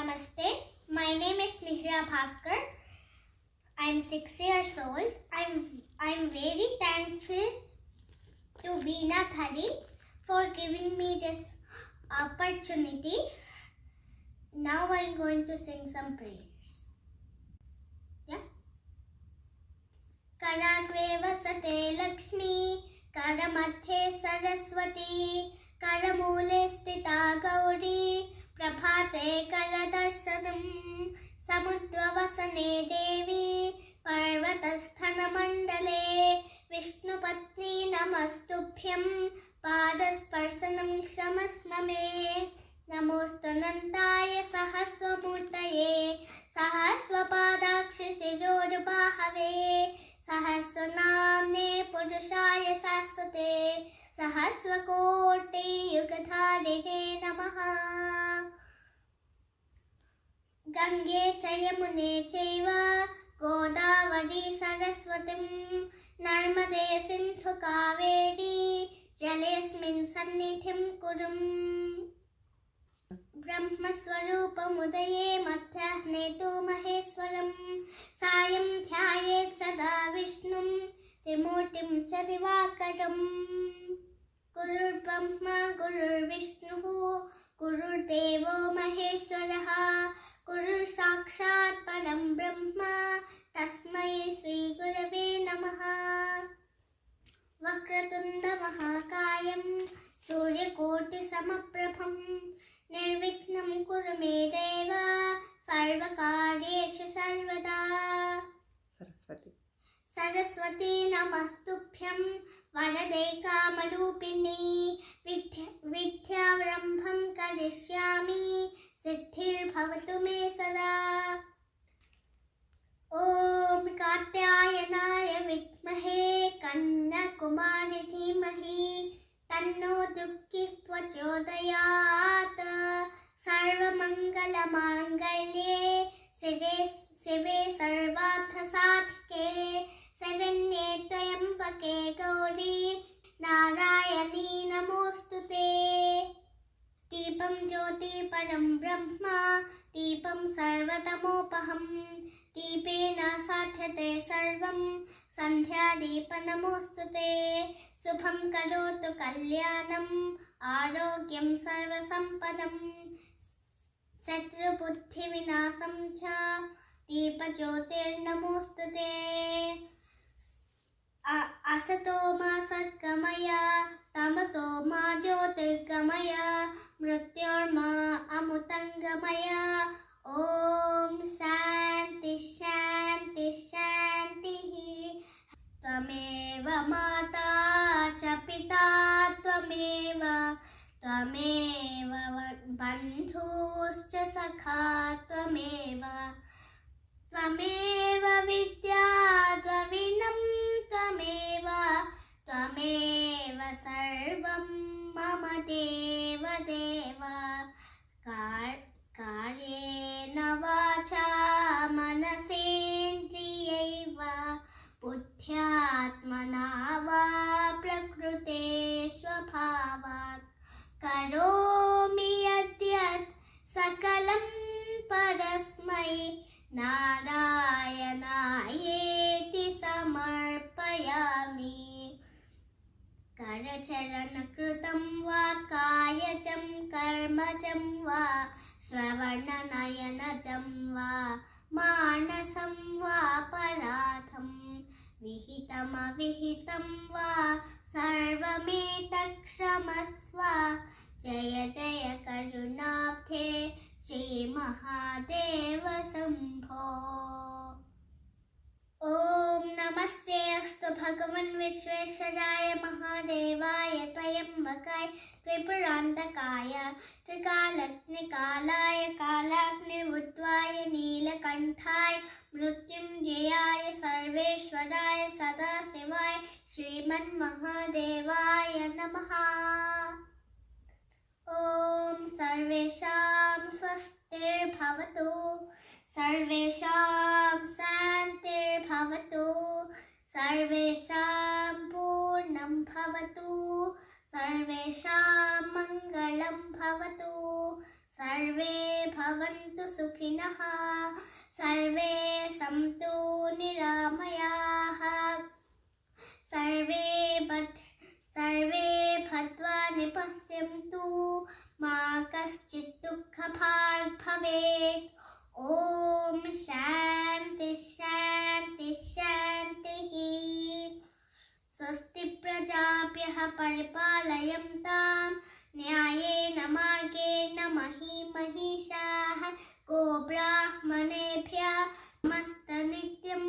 Namaste. My name is Mihra Bhaskar. I am 6 years old. I'm very thankful to Veena Thari for giving me this opportunity. Now I'm going to sing some prayers. Yeah. Karagve vasate Lakshmi, Karamadhe Saraswati, Karamule sthita Gauri, Prabhate Karadarsanam, Samudvavasane Devi, Parvatasthana Mandale, Vishnu Patni Namastubhyam, Padasparsanam Kshamasmame, Namostanantaya Sahaswamurtaye, Sahaswapadakshi Sirorubahave, Sahasranamne Purushaya Saswate, Sahaswakorte Yugadharine Namaha. Gange Chayamune Chaiva, Godavari Saraswatim, Narmade Sindhu Kaveri, Jalesmin Sannithim Kurum. Brahmaswarupamudaye madhyahnetu maheswaram, Sayam dhyayet sada Vishnum, Timurtim charivakaram. Gurur Brahma, Gurur Vishnu, Gurur Devo Maheshwaraha, Gurur Sakshat Param Brahma, Tasmai Sri Gurave Namaha. Vakratunda Mahakayam, Suryakoti Samaprabham, Nirvikhnam Kuru Me Deva, Sarvakaryeshu Sarvada. Saraswati Namastubhyam, Varade Kamarupini, Vidyavrambham Karishyami, Siddhir Bhavatu Me Sada. Om Katyayanaaya Vidmahe, Kanna Kumari Dhimahi, Tanno Dukki Prachodayat, Sarva Mangala Mangalye, Sive Sarvartha Sadhike, Saranye Twayambake Gauri, Narayani Namostute. Deepam Jyoti Param Brahma, Deepam Sarvatamopaham, Deepena Sadhyate Sarvam, Sandhya Deepa Namostute, Subham Karotu Kalyanam, Arogyam Sarva Sampadam, Satru Buddhi Vinasam Cha, Deepa Jyotir Namostute. Asatoma Satgamaya, Tamasoma Jyotirgamaya, Mrityorma Amutangamaya. Om Shanti Shanti Shanti. Tvameva Mata cha Pita Tvameva, Tvameva Bandhuscha Sakha Tvameva, Tvameva Vidya Tvavinam Tvameva, Tvameva Sarvam Mama Deva Deva. Karyena vacha manasendriyaiva, Buddhyatmana va prakrute swabhavat, Karomi yadyat sakalam parasmai, Narayanayeti samarpayami. Karacharana krutam va kayajam karmajam va, Swavarna nayanajam va, Manasam va paratham, Vihitam avihitam va, Sarvametakshamasva. Jaya Jaya Karunabdhe, Shri Mahadeva Sambho. Om Namaste Astu Bhagavan Vishveshwaraya Mahadevaya Twayambakaya Tvipurantakaya Trikalatnikalaya Kalagniruddhvaya Neelakanthaya Mrutyunjayaya Sarveshwaraya Sadasivaya Sriman Mahadevaya Namaha. Om Sarvesham Swastir Bhavatu, Sarvesham Santir Bhavatu, Sarvesham Purnam Bhavatu, Sarvesham Mangalam Bhavatu, Sarve भवन्तु सुखिनः सर्वे सन्तु निरामयाः सर्वे भद्राणि पश्यन्तु मा कश्चित् दुःखभाग् भवेत् ॐ शान्ति शान्ति शान्तिः स्वस्ति प्रजाभ्यः परिपालयन्तां न्यायेन मार्गेण महिषाः गोब्राह्मणेभ्यः नमस्तनित्यं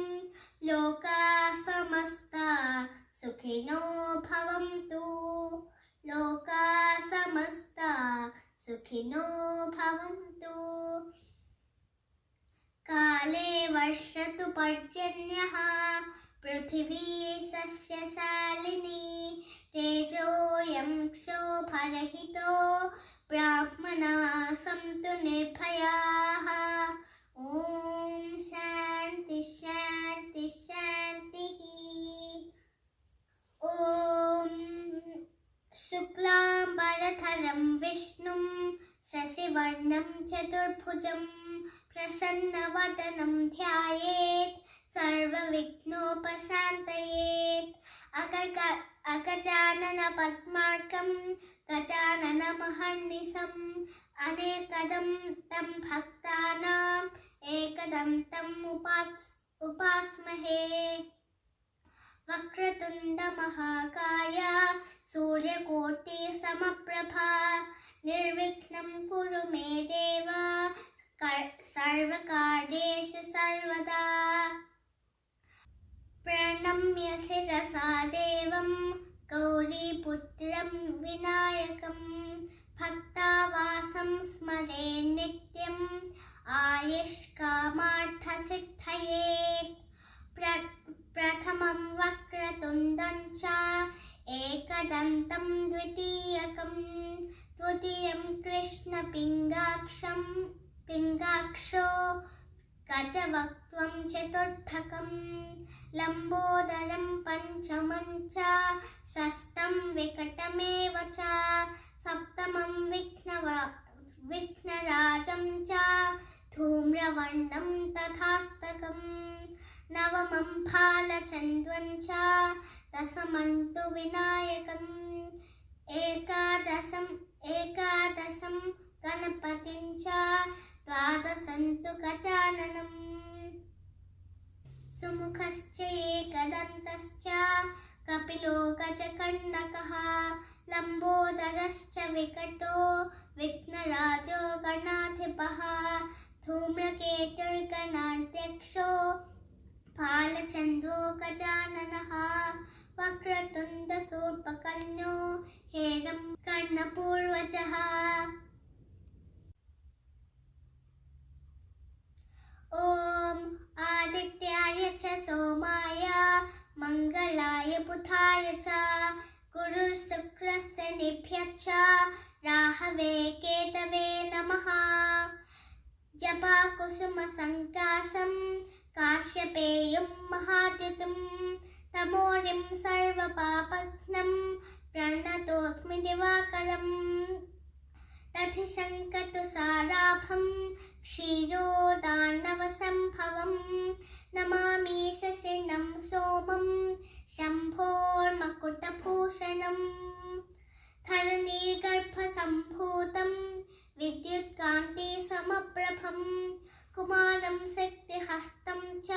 लोकाः समस्ताः सुखिनो भवन्तु लोकाः समस्ताः सुखिनो भवन्तु काले वर्षतु पर्जन्यः पृथिवी सस्यशालिनी तेजोऽयं क्षोभरहितो ब्राह्मणाः सन्तु निर्भयाः ॐ शान्ति शान्ति शान्तिः ॐ शुक्लाम्बरधरं विष्णुं शशिवर्णं चतुर्भुजं प्रसन्नवदनं ध्यायेत् सर्वविघ्नोपशान्तयेत् अगजानन पद्मार्कं गजाननमहर्निशम् अनेकदं तं भक्तानाम् एकदन्तम् उपास्महे वक्रतुण्ड महाकाय सूर्यकोटि समप्रभा निर्विघ्नं कुरु मे देव सर्वकार्येषु सर्वदा प्रणम्य शिरसा देवं गौरीपुत्रं विनायकं भक्तावासं स्मरे नित्यम् आयुष्कामार्थसिद्धये प्रथमं वक्रतुण्डं च एकदन्तं द्वितीयं कृष्णपिङ्गाक्षो गजवक्त्रं चतुर्थकं लम्बोदरं पञ्चमं च षष्ठं विकटमेव च सप्तमं विघ्नराजं च धूम्रवर्णं तथास्तकं नवमं फालचन्द्रं च दशमं तु विनायकम् एकादशं गणपतिं च द्वादशं तु गजाननं सुमुखश्च एकदन्तश्च कपिलो गजकर्णकः लम्बोदरश्च विकटो विघ्नराजो गणाधिपः धूम्रकेतुर्गणाध्यक्षो फालचन्द्रो गजाननः वक्रतुण्डशूर्पकर्णो हेरं कर्णपूर्वजः ॐ आदित्याय च सोमाय मङ्गलाय बुधाय च गुरुर्शुक्रस्य निभ्यश्च राहवे केतवे नमः जपाकुसुमसङ्काशं काश्यपेयं महाद्युतिं तमोरिं सर्वपापघ्नं प्रणतोऽस्मि दिवाकरम् दधिशङ्कतुषाराभं क्षीरोदार्णवसम्भवं नमामि शशिनं सोमं शम्भोर्मकुटभूषणं धरणीगर्भसम्भूतं विद्युत्कान्तिसमप्रभं कुमारं शक्तिहस्तं च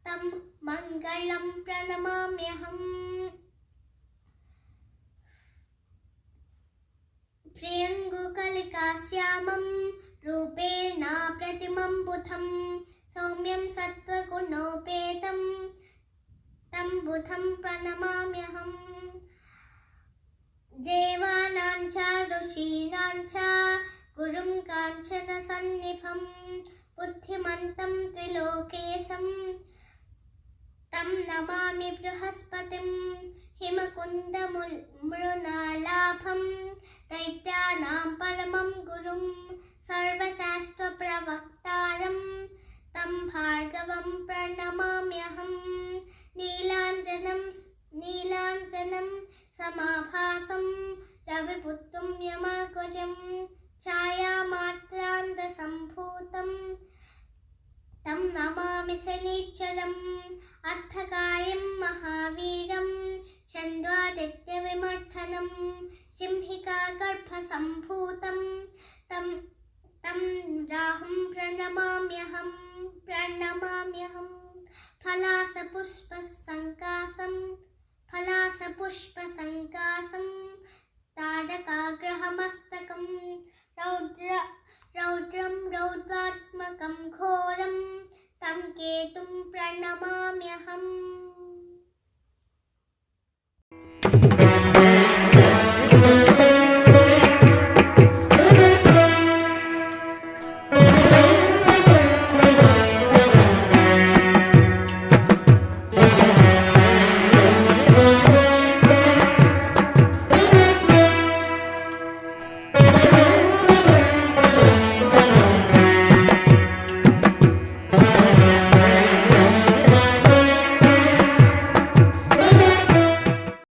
तं मङ्गलं प्रणमाम्यहम् प्रियङ्गुकलिकाश्यामं रूपेण प्रतिमं बुधं सौम्यं सत्त्वगुणोपेतं तं बुधं प्रणमाम्यहम् देवानां च ऋषीणां च गुरुं काञ्चनसन्निभं बुद्धिमन्तं त्रिलोकेशं तं नमामि बृहस्पतिं हिमकुन्दमृणालाभं दैत्यानां परमं गुरुं सर्वशास्त्रप्रवक्तारं तं भार्गवं प्रणमाम्यहं नीलाञ्जनं समाभासं रविपुत्रं यमाग्वजं ഛായാമാത്രാന്തസംഭൂതം तं नमामि शनिश्चरम् अर्थकायं महावीरं चन्द्रादित्यविमर्दनं सिंहिकागर्भसम्भूतं तं राहुं प्रणमाम्यहं फलासपुष्पसङ्कासं तारकाग्रहमस्तकं रौद्रं रौद्रात्मकं घोरं तं केतुं प्रणमाम्यहम्